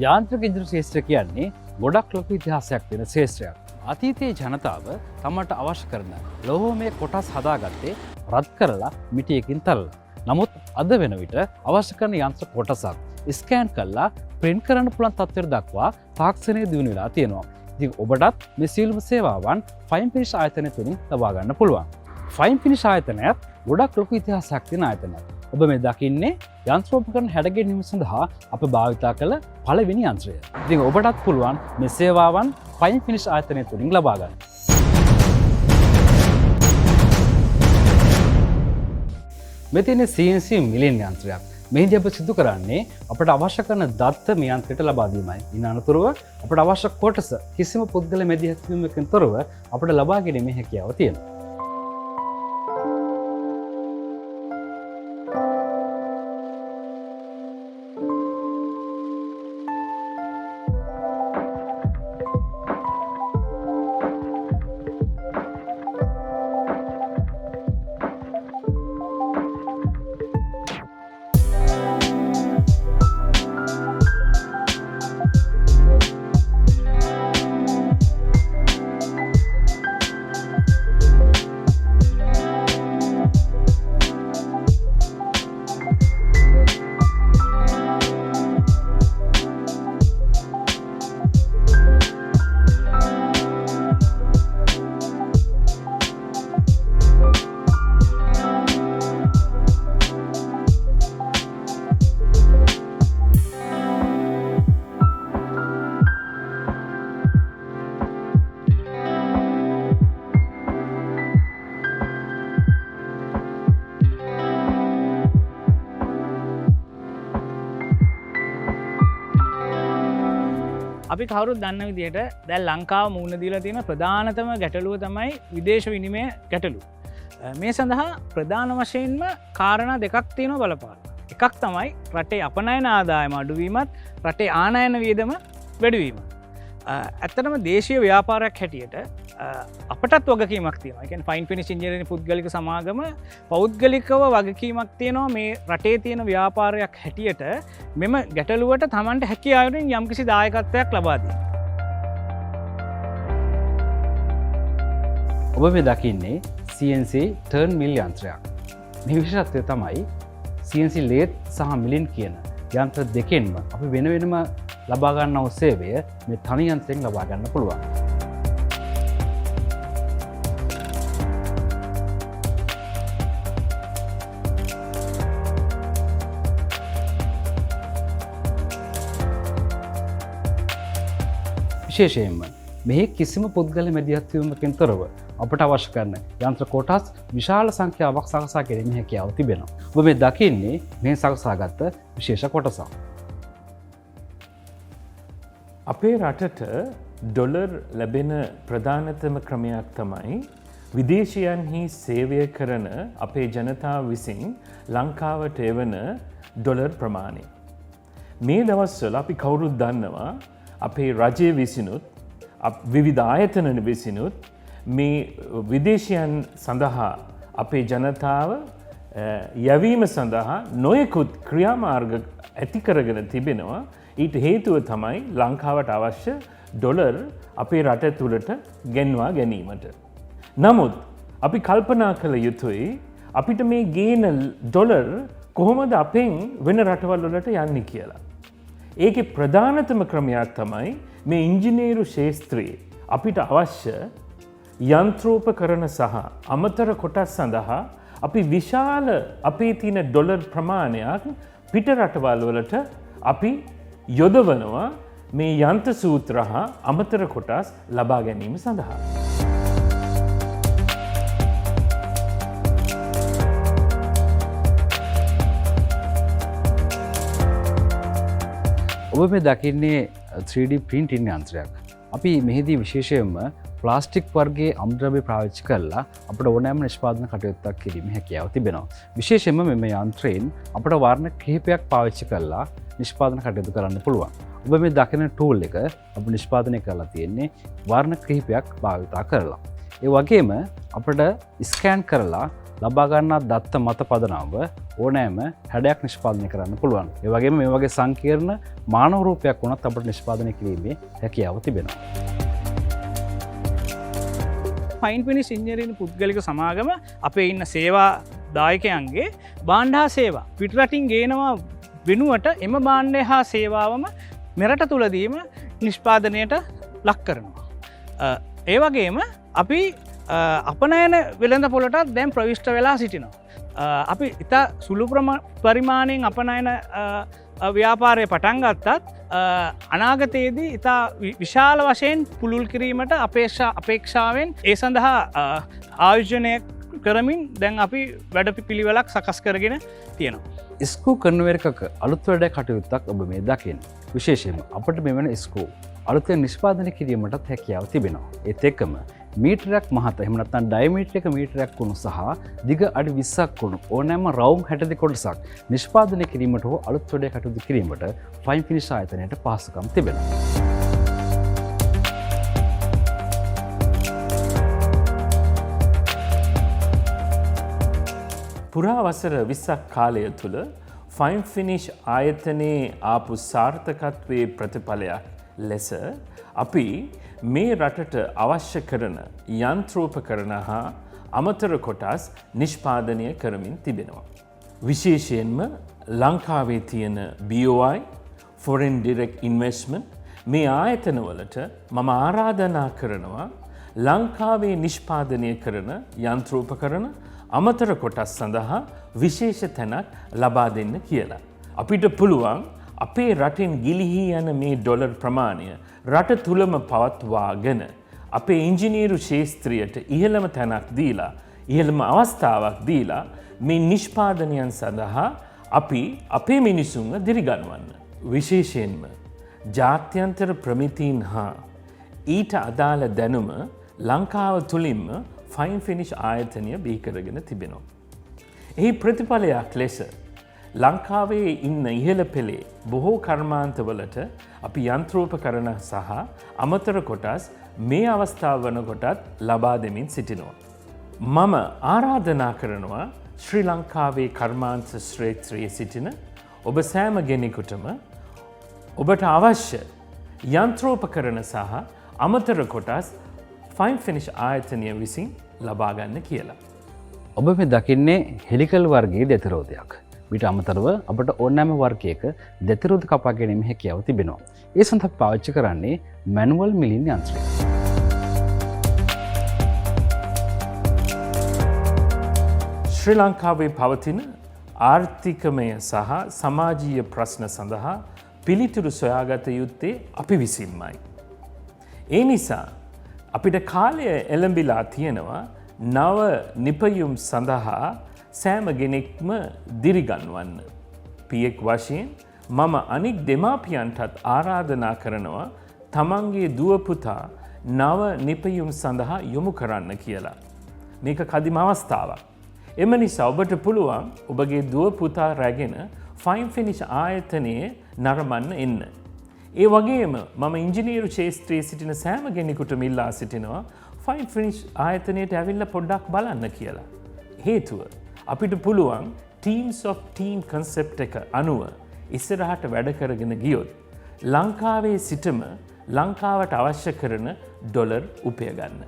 යාන්ත්‍රික ඉන්ජිනේරු ශාස්ත්‍රය කියන්නේ ගොඩක් ලොකු ඉතිහාසයක් තියෙන ශාස්ත්‍රයක්. අතීතයේ ජනතාව තමට අවශ්‍ය කරන ලෝහමය කොටස් හදාගත්තේ රත් කරලා මිටියකින් තල්ලා. නමුත් අද වෙන විට අවශ්‍ය කරන යන්ත්‍ර කොටසක් ස්කෑන් කරලා ප්‍රින්ට් කරන්න පුළුවන් තත්ත්වයට දක්වා තාක්ෂණය දියුණු වෙලා තියෙනවා. ඉතින් ඔබටත් මේ සියලුම සේවාවන් FineFinish ආයතනය තුලින් ලබා ගන්න පුළුවන්. FineFinish ආයතනයත් ගොඩක් ලොකු ඉතිහාසයක් තියෙන ආයතනයක්. ඔබ මේ දකින්නේ යන්ත්‍රෝපකරණ හැඩගැන්වීම සඳහා අප භාවිතා කළ පළවෙනි යන්ත්‍රය. ඉතින් ඔබටත් පුළුවන් මේ සේවාවන් FineFinish ආයතනය තුලින් ලබා ගන්න. මෙතන CNC මිලින් යන්ත්‍රයක්. මෙහිදී අප සිදු කරන්නේ අපට අවශ්‍ය කරන දත්ත මේ යන්ත්‍රයට ලබා දීමයි. ඉන් අනතුරුව අපට අවශ්‍ය කොටස කිසිම පුද්ගල මැදිහත්වීමකින් තොරව අපට ලබා ගැනීමේ හැකියාව තියෙනවා. අපි කවුරුත් දන්න විදිහට දැන් ලංකාව මුහුණ දීලා තියෙන ප්‍රධානතම ගැටලුව තමයි විදේශ විනිමය ගැටලුව. මේ සඳහා ප්‍රධාන වශයෙන්ම කාරණා දෙකක් තියෙනවා බලපාන. එකක් තමයි රටේ අපනයන ආදායම අඩුවීමත් රටේ ආනයන වියදම වැඩිවීම. ඇත්තටම දේශීය ව්‍යාපාරයක් හැටියට අපටත් වගකීමක් තියෙනවා. ඒ කියන්නේ FineFinish Engineering පුද්ගලික සමාගම පෞද්ගලිකව වගකීමක් තියෙනවා මේ රටේ තියෙන ව්‍යාපාරයක් හැටියට මෙම ගැටලුවට Tamanට හැකියාවෙන් යම්කිසි දායකත්වයක් ලබා දෙන්න. ඔබ මේ දකින්නේ CNC turn mill යන්ත්‍රයක්. මේ විශේෂත්වය තමයි CNC lathe සහ milling කියන යන්ත්‍ර දෙකෙන්ම අපි වෙන වෙනම ලබා ගන්නව සේවය මේ තනි යන්ත්‍රයෙන් ලබා ගන්න පුළුවන්. විශේෂයෙන්ම මෙහි කිසිම පුද්ගල මැදිහත්වීමකින් තොරව අපට අවශ්‍ය කරන යන්ත්‍ර කොටස් විශාල සංඛ්‍යාවක් සකසා ගැනීමේ හැකියාව තිබෙනවා. ඔබ මේ දකින්නේ මේ සකසාගත් විශේෂ කොටසක්. අපේ රටට ඩොලර් ලැබෙන ප්‍රධානතම ක්‍රමයක් තමයි විදේශයන්හි සේවය කරන අපේ ජනතාව විසින් ලංකාවට එවන ඩොලර් ප්‍රමාණය. මේ දවස්වල අපි කවුරුත් දන්නවා අපේ රජය විසිනුත් විවිධ ආයතන විසිනුත් මේ විදේශයන් සඳහා අපේ ජනතාව යැවීම සඳහා නොයෙකුත් ක්‍රියාමාර්ග ඇති කරගෙන තිබෙනවා. ඊට හේතුව තමයි ලංකාවට අවශ්‍ය ඩොලර් අපේ රට තුළට ගෙන්වා ගැනීමට. නමුත් අපි කල්පනා කළ යුතුයි අපිට මේ ගේන ඩොලර් කොහොමද අපෙන් වෙන රටවල් වලට යන්නේ කියලා. ඒකේ ප්‍රධානතම ක්‍රමයක් තමයි මේ ඉංජිනේරු ශාස්ත්‍රයේ අපිට අවශ්‍ය යන්ත්‍රෝපකරණ සහ අමතර කොටස් සඳහා අපි විශාල අපේ තියෙන ඩොලර් ප්‍රමාණයක් පිට රටවල් වලට අපි යොදවනවා මේ යන්ත්‍ර සූත්‍ර හා අමතර කොටස් ලබා ගැනීම සඳහා. ඔබ මේ දකින්නේ 3D printing යන්ත්‍රයක්. අපි මෙහිදී විශේෂයෙන්ම ප්ලාස්ටික් වර්ගයේ අමුද්‍රව්‍ය පාවිච්චි කරලා අපට ඕනෑම නිෂ්පාදන කටයුත්තක් කිරීමේ හැකියාව තිබෙනවා. විශේෂයෙන්ම මෙම යන්ත්‍රයෙන් අපට වර්ණ කිහිපයක් පාවිච්චි කරලා නිෂ්පාදන කටයුතු කරන්න පුළුවන්. ඔබ මේ දකින ටූල් එක අපි නිෂ්පාදනය කරලා තියෙන්නේ වර්ණ කිහිපයක් භාවිතා කරලා. ඒ වගේම අපිට ස්කෑන් කරලා ලබා ගන්නා දත්ත මත පදනමව ඕනෑම හැඩයක් නිෂ්පාදනය කරන්න පුළුවන්. ඒ වගේම මේ වගේ සංකීර්ණ මානව රූපයක් වුණත් අපිට නිෂ්පාදනය කිරීමේ හැකියාව තිබෙනවා. FineFinish Engineering පුද්ගලික සමාගම අපේ ඉන්න සේවා දායකයන්ගේ භාණ්ඩ හා සේවා පිටරටින් ගේනවා වෙනුවට එම භාණ්ඩය හා සේවාවම මෙරට තුලදීම නිෂ්පාදනයට ලක් කරනවා. ඒ වගේම අපි අපනයන වෙළඳ පොළටත් දැන් ප්‍රවිෂ්ට වෙලා සිටිනවා. අපි ඉතා සුළු පරිමාණයෙන් අපනයන ව්‍යාපාරය පටන් ගත්තත් අනාගතයේදී ඉතා විශාල වශයෙන් පුළුල් කිරීමට අපේක්ෂාවෙන් ඒ සඳහා ආයෝජනය කරමින් දැන් අපි වැඩ පිළිවෙලක් සකස් කරගෙන තියෙනවා. ස්කූ කන්වේර් එකක අලුත් වැඩ කටයුත්තක් ඔබ මේ දකින්න. විශේෂයෙන්ම අපට මෙවැනි ස්කූ අලුතෙන් නිෂ්පාදනය කිරීමටත් හැකියාව තිබෙනවා. ඒත් එක්කම මීටරයක් මහත එහෙම නැත්නම් ඩයමීටර් එක මීටරයක් වුණු සහ දිග අඩි 20ක් වුණු ඕනෑම රවුම් 62 කොටසක් නිෂ්පාදනය කිරීමට හෝ අලුත් වැඩ කටයුතු කිරීමට FineFinish ආයතනයට පහසුකම් තිබෙනවා. පුරා වසර 20ක් කාලය තුළ FineFinish ආයතනයේ ආපු සාර්ථකත්වයේ ප්‍රතිඵලයක් ලෙස අපි මේ රටට අවශ්‍ය කරන යන්ත්‍රෝපකරණ හා අමතර කොටස් නිෂ්පාදනය කරමින් තිබෙනවා. විශේෂයෙන්ම ලංකාවේ තියෙන BOI, Foreign Direct Investment මේ ආයතනවලට මම ආරාධනා කරනවා ලංකාවේ නිෂ්පාදනය කරන යන්ත්‍රෝපකරණ අමතර කොටස් සඳහා විශේෂ තැනක් ලබා දෙන්න කියලා. අපිට පුළුවන් අපේ රටෙන් ගිලිහි යන මේ ඩොලර් ප්‍රමාණය රට තුළම පවත්වාගෙන අපේ ඉංජිනේරු ශේස්ත්‍රයට ඉහළම තැනක් දීලා ඉහළම අවස්ථාවක් දීලා මේ නිෂ්පාදනයන් සඳහා අපි අපේ මිනිසුන්ව දිරිගන්වන්න. විශේෂයෙන්ම ජාත්‍යන්තර ප්‍රමිතීන් හා ඊට අදාළ දැනුම ලංකාව තුළින්ම FineFinish ආයතනය බිහිකරගෙන තිබෙනවා. එහි ප්‍රතිඵලයක් ලෙස ලංකාවේ ඉන්න ඉහළ පෙළේ බොහෝ කර්මාන්තවලට අපි යන්ත්‍රෝපකරණ සහ අමතර කොටස් මේ අවස්ථාව වනකොටත් ලබා දෙමින් සිටිනවා. මම ආරාධනා කරනවා ශ්‍රී ලංකාවේ කර්මාන්ත ශ්‍රේත්‍රයේ සිටින ඔබ සෑම කෙනෙකුටම ඔබට අවශ්‍ය යන්ත්‍රෝපකරණ සහ අමතර කොටස් FineFinish ආයතනය විසින් ලබා ගන්න කියලා. ඔබ මේ දකින්නේ හෙලිකල් වර්ගයේ දෙතරෝදයක්. ඊට අමතරව අපට ඕනෑම වර්ගයක දෙතරෝද කපා ගැනීම හැකියාව තිබෙනවා. ඒ සඳහා පාවිච්චි කරන්නේ මැනුවල් මිලින් යන්ත්‍රය. ශ්‍රී ලංකාවේ පවතින ආර්ථිකමය සහ සමාජීය ප්‍රශ්න සඳහා පිළිතුරු සොයාගත යුත්තේ අපි විසින්මයි. ඒ නිසා අපිට කාලය එළඹිලා තියෙනවා නව නිපයුම් සඳහා සෑම කෙනෙක්ම දිරිගන්වන්න. පියෙක් වශයෙන් මම අනික් දෙමාපියන්ටත් ආරාධනා කරනවා තමන්ගේ දුව පුතා නව නිපයුම් සඳහා යොමු කරන්න කියලා. මේක කදිම අවස්ථාවක්. එම නිසා ඔබට පුළුවන් ඔබගේ දුව පුතා රැගෙන FineFinish ආයතනයේ නරඹන්න එන්න. ඒ වගේම මම ඉංජිනේරු ශාස්ත්‍රයේ සිටින සෑම කෙනෙකුටම ඉල්ලා සිටිනවා FineFinish ආයතනයට ඇවිල්ලා පොඩ්ඩක් බලන්න කියලා. හේතුව අපිට පුළුවන් Teams of Team concept එක අනුව ඉස්සරහට වැඩ කරගෙන ගියොත් ලංකාවේ සිටම ලංකාවට අවශ්‍ය කරන ඩොලර් උපය ගන්න.